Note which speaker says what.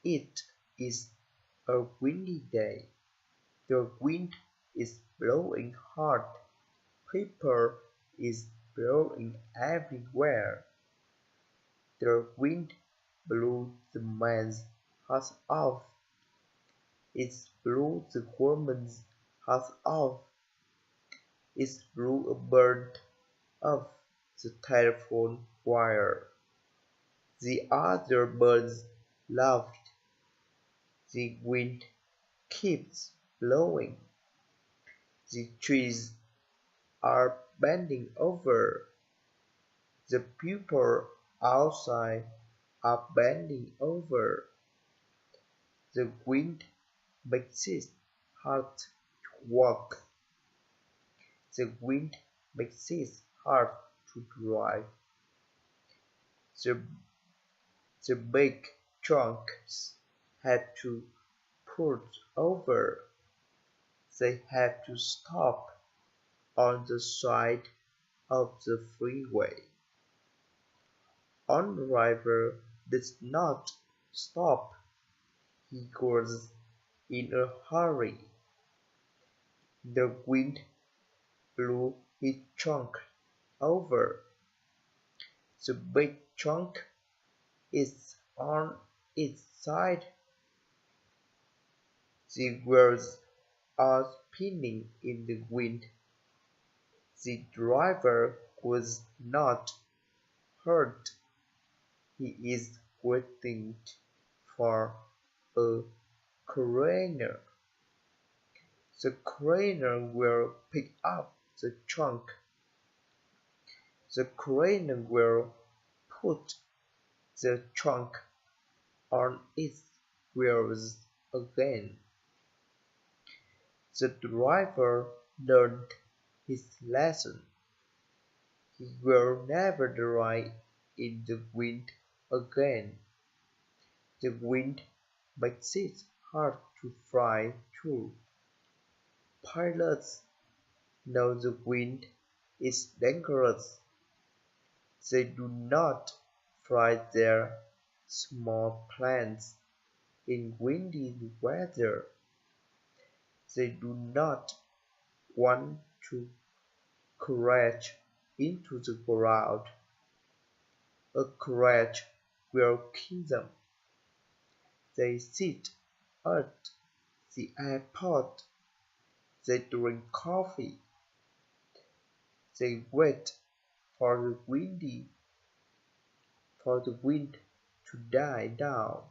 Speaker 1: It is a windy day. The wind is blowing hard. Paper is blowing everywhere. The wind blew the man's hat off. It blew the woman's hat off. It blew a bird off the telephone wire. The other birds laughed. The wind keeps blowing. The trees are bending over. The people outside are bending over. The wind makes it hard to walk. The wind makes it hard to drive. The big trunks had to pull over. They had to stop on the side of the freeway. On driver did not stop. He was in a hurry. The wind blew his trunk over. The big trunk is on its side. The wheels are spinning in the wind. The driver was not hurt. He is waiting for a coroner. The coroner will pick up the trunk. The coroner will put the trunk on its wheels again. The driver learned his lesson. He will never drive in the wind again. The wind makes it hard to fly too. Pilots know the wind is dangerous. They do not fly their small planes in windy weather. They do not want to crash into the ground. A crash will kill them. They sit at the airport. They drink coffee. They wait for the wind to die down.